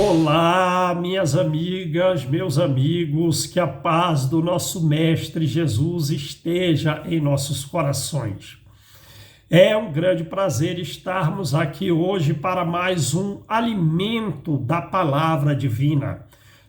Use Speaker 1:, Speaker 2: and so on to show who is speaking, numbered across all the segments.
Speaker 1: Olá, minhas amigas, meus amigos, que a paz do nosso Mestre Jesus esteja em nossos corações. É um grande prazer estarmos aqui hoje para mais um alimento da palavra divina.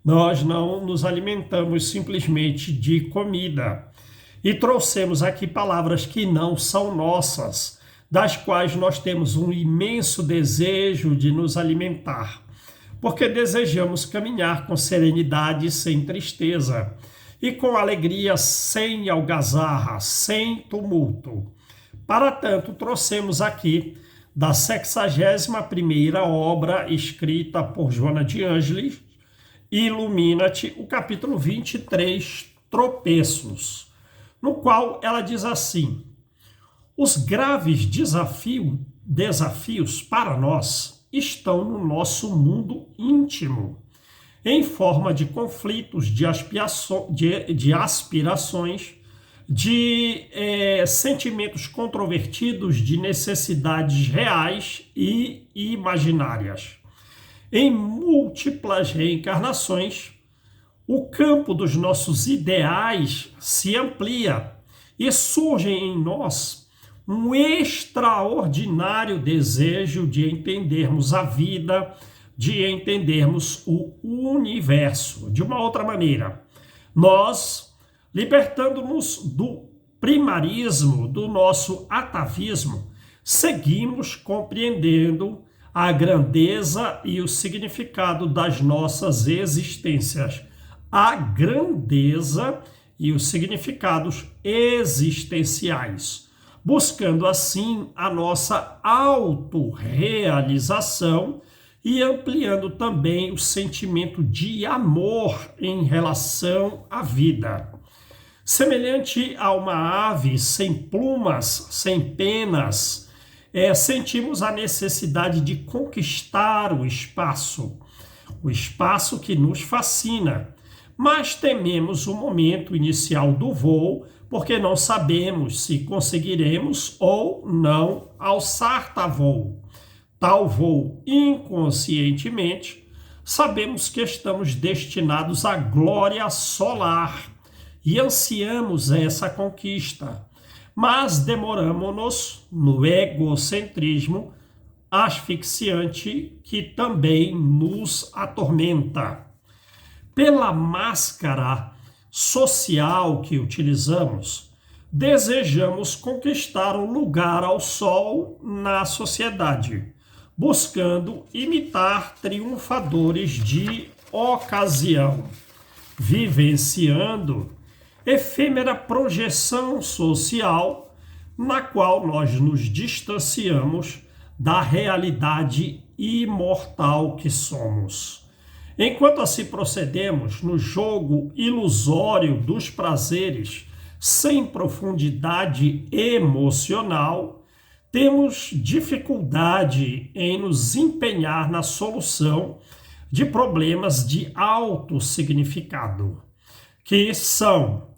Speaker 1: Nós não nos alimentamos simplesmente de comida e trouxemos aqui palavras que não são nossas, das quais nós temos um imenso desejo de nos alimentar, porque desejamos caminhar com serenidade, sem tristeza, e com alegria, sem algazarra, sem tumulto. Para tanto, trouxemos aqui da 61ª obra escrita por Joana de Ângeles, Ilumina-te, o capítulo 23, Tropeços, no qual ela diz assim: os graves desafios para nós estão no nosso mundo íntimo, em forma de conflitos, de aspirações, de sentimentos controvertidos, de necessidades reais e imaginárias. Em múltiplas reencarnações, o campo dos nossos ideais se amplia e surge em nós um extraordinário desejo de entendermos a vida, de entendermos o universo. De uma outra maneira, nós, libertando-nos do primarismo, do nosso atavismo, seguimos compreendendo a grandeza e o significado das nossas existências, a grandeza e os significados existenciais, buscando assim a nossa autorrealização e ampliando também o sentimento de amor em relação à vida. Semelhante a uma ave sem plumas, sem penas, sentimos a necessidade de conquistar o espaço que nos fascina, mas tememos o momento inicial do voo, porque não sabemos se conseguiremos ou não alçar tal voo inconscientemente. Sabemos que estamos destinados à glória solar e ansiamos essa conquista, mas demoramos-nos no egocentrismo asfixiante que também nos atormenta. Pela máscara social que utilizamos, desejamos conquistar um lugar ao sol na sociedade, buscando imitar triunfadores de ocasião, vivenciando efêmera projeção social na qual nós nos distanciamos da realidade imortal que somos. Enquanto assim procedemos no jogo ilusório dos prazeres, sem profundidade emocional, temos dificuldade em nos empenhar na solução de problemas de alto significado, que são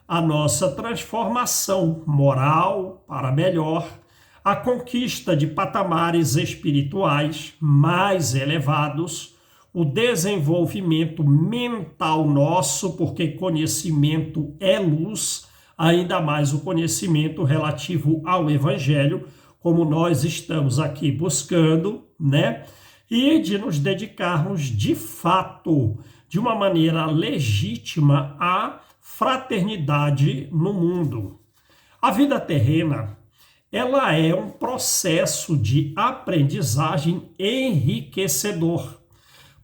Speaker 1: a nossa transformação moral para melhor, a conquista de patamares espirituais mais elevados, o desenvolvimento mental nosso, porque conhecimento é luz, ainda mais o conhecimento relativo ao Evangelho, como nós estamos aqui buscando, né? E de nos dedicarmos de fato, de uma maneira legítima, à fraternidade no mundo. A vida terrena, ela é um processo de aprendizagem enriquecedor,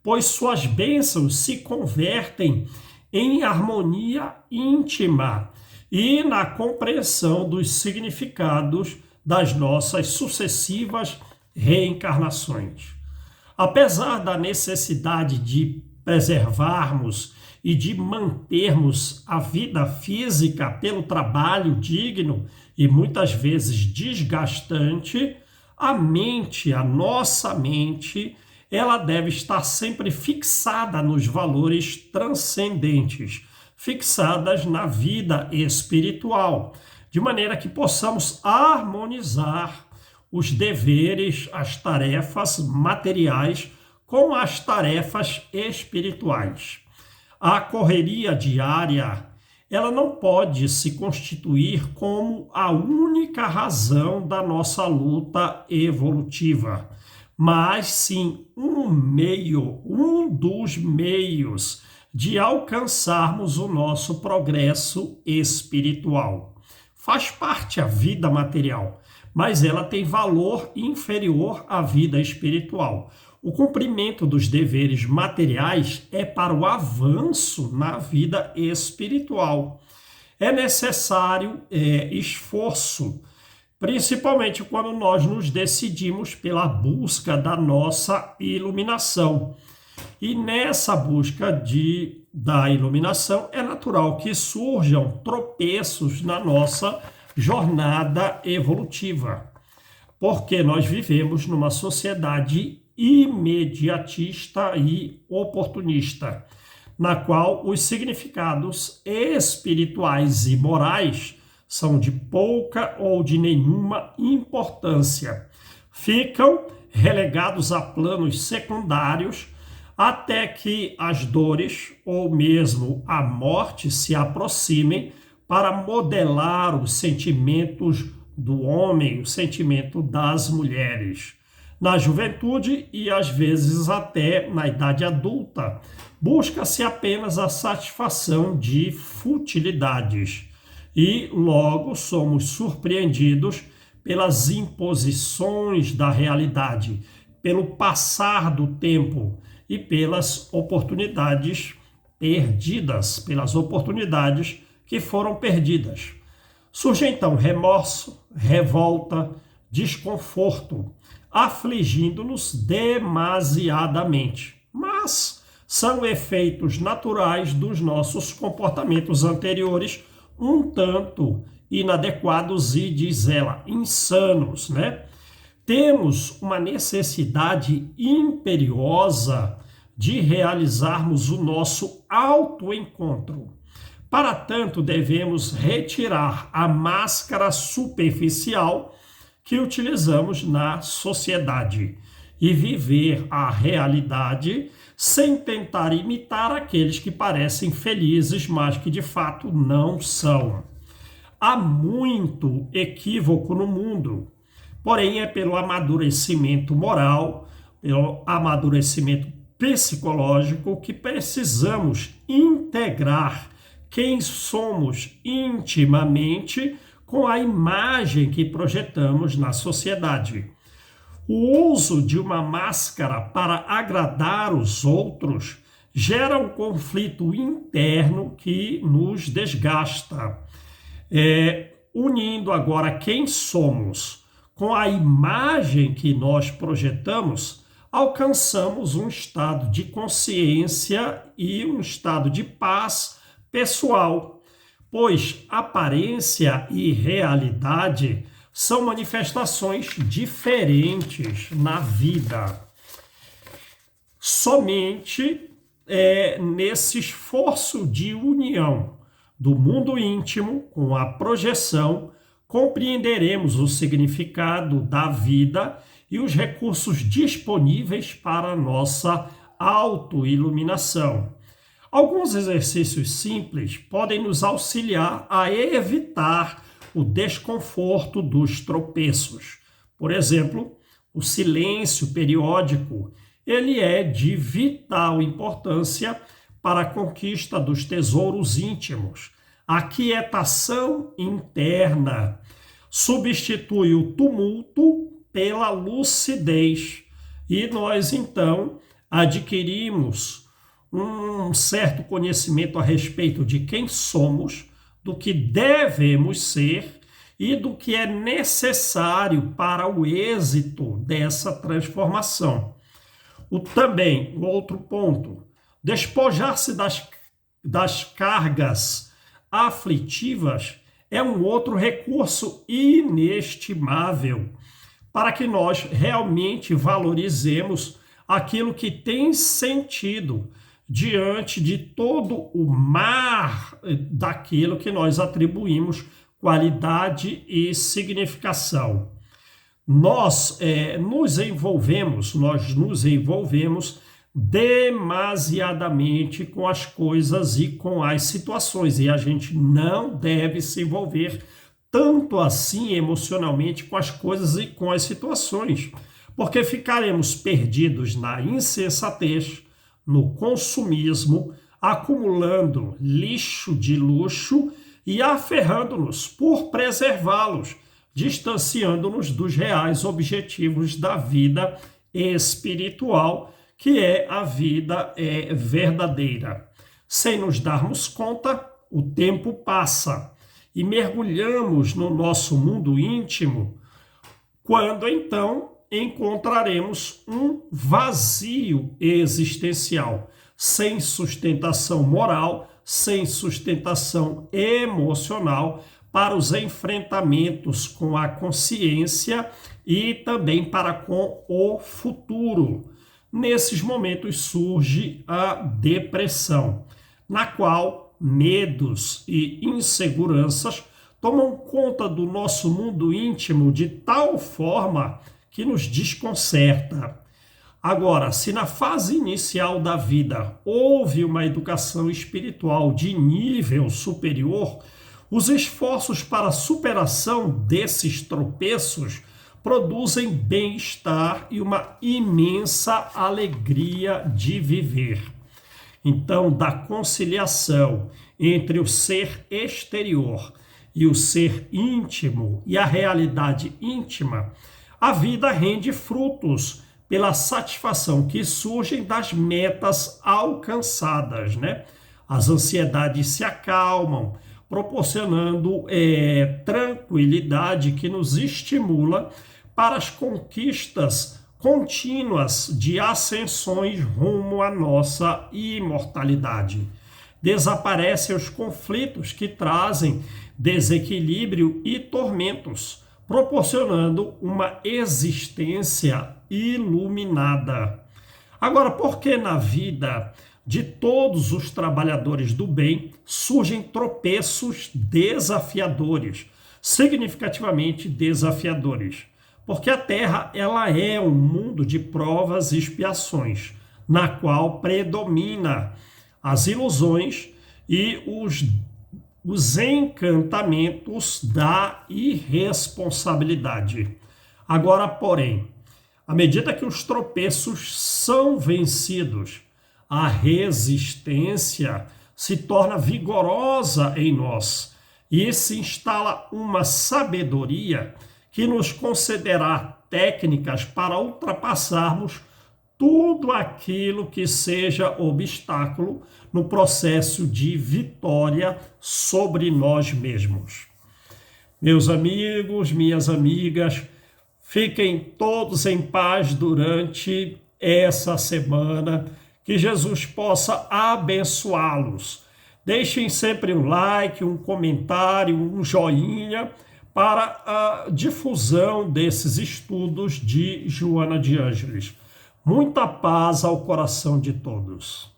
Speaker 1: pois suas bênçãos se convertem em harmonia íntima e na compreensão dos significados das nossas sucessivas reencarnações. Apesar da necessidade de preservarmos e de mantermos a vida física pelo trabalho digno e muitas vezes desgastante, a nossa mente, ela deve estar sempre fixada nos valores transcendentes, fixadas na vida espiritual, de maneira que possamos harmonizar os deveres, as tarefas materiais com as tarefas espirituais. A correria diária, ela não pode se constituir como a única razão da nossa luta evolutiva, mas sim um dos meios de alcançarmos o nosso progresso espiritual. Faz parte a vida material, mas ela tem valor inferior à vida espiritual. O cumprimento dos deveres materiais é para o avanço na vida espiritual. É necessário esforço, principalmente quando nós nos decidimos pela busca da nossa iluminação. E nessa busca da iluminação, é natural que surjam tropeços na nossa jornada evolutiva, porque nós vivemos numa sociedade imediatista e oportunista, na qual os significados espirituais e morais são de pouca ou de nenhuma importância. Ficam relegados a planos secundários até que as dores ou mesmo a morte se aproximem para modelar os sentimentos do homem, o sentimento das mulheres. Na juventude e às vezes até na idade adulta, busca-se apenas a satisfação de futilidades e logo somos surpreendidos pelas imposições da realidade, pelo passar do tempo e pelas oportunidades perdidas, pelas oportunidades que foram perdidas. Surge então remorso, revolta, desconforto, afligindo-nos demasiadamente, mas são efeitos naturais dos nossos comportamentos anteriores, um tanto inadequados e, diz ela, insanos, né? Temos uma necessidade imperiosa de realizarmos o nosso autoencontro. Para tanto, devemos retirar a máscara superficial que utilizamos na sociedade e viver a realidade sem tentar imitar aqueles que parecem felizes, mas que de fato não são. Há muito equívoco no mundo, porém é pelo amadurecimento moral, pelo amadurecimento psicológico que precisamos integrar quem somos intimamente com a imagem que projetamos na sociedade. O uso de uma máscara para agradar os outros gera um conflito interno que nos desgasta. Unindo agora quem somos com a imagem que nós projetamos, alcançamos um estado de consciência e um estado de paz pessoal, pois aparência e realidade são manifestações diferentes na vida. Somente nesse esforço de união do mundo íntimo com a projeção, compreenderemos o significado da vida e os recursos disponíveis para a nossa autoiluminação. Alguns exercícios simples podem nos auxiliar a evitar o desconforto dos tropeços. Por exemplo, o silêncio periódico, ele é de vital importância para a conquista dos tesouros íntimos. A quietação interna substitui o tumulto pela lucidez e nós então adquirimos um certo conhecimento a respeito de quem somos, do que devemos ser e do que é necessário para o êxito dessa transformação. Também, outro ponto, despojar-se das cargas aflitivas é um outro recurso inestimável para que nós realmente valorizemos aquilo que tem sentido diante de todo o mar daquilo que nós atribuímos qualidade e significação. Nós nos envolvemos demasiadamente com as coisas e com as situações, e a gente não deve se envolver tanto assim emocionalmente com as coisas e com as situações, porque ficaremos perdidos na insensatez, no consumismo, acumulando lixo de luxo e aferrando-nos por preservá-los, distanciando-nos dos reais objetivos da vida espiritual, que é a vida verdadeira. Sem nos darmos conta, o tempo passa e mergulhamos no nosso mundo íntimo, quando então encontraremos um vazio existencial, sem sustentação moral, sem sustentação emocional para os enfrentamentos com a consciência e também para com o futuro. Nesses momentos surge a depressão, na qual medos e inseguranças tomam conta do nosso mundo íntimo de tal forma que nos desconcerta. Agora, se na fase inicial da vida houve uma educação espiritual de nível superior, os esforços para a superação desses tropeços produzem bem-estar e uma imensa alegria de viver. Então, da conciliação entre o ser exterior e o ser íntimo e a realidade íntima, a vida rende frutos pela satisfação que surgem das metas alcançadas, né? As ansiedades se acalmam, proporcionando tranquilidade que nos estimula para as conquistas contínuas de ascensões rumo à nossa imortalidade. Desaparecem os conflitos que trazem desequilíbrio e tormentos, proporcionando uma existência iluminada. Agora, por que na vida de todos os trabalhadores do bem surgem tropeços desafiadores, significativamente desafiadores? Porque a Terra ela é um mundo de provas e expiações, na qual predomina as ilusões e os encantamentos da irresponsabilidade. Agora, porém, à medida que os tropeços são vencidos, a resistência se torna vigorosa em nós e se instala uma sabedoria que nos concederá técnicas para ultrapassarmos tudo aquilo que seja obstáculo no processo de vitória sobre nós mesmos. Meus amigos, minhas amigas, fiquem todos em paz durante essa semana, que Jesus possa abençoá-los. Deixem sempre um like, um comentário, um joinha, para a difusão desses estudos de Joana de Ângeles. Muita paz ao coração de todos.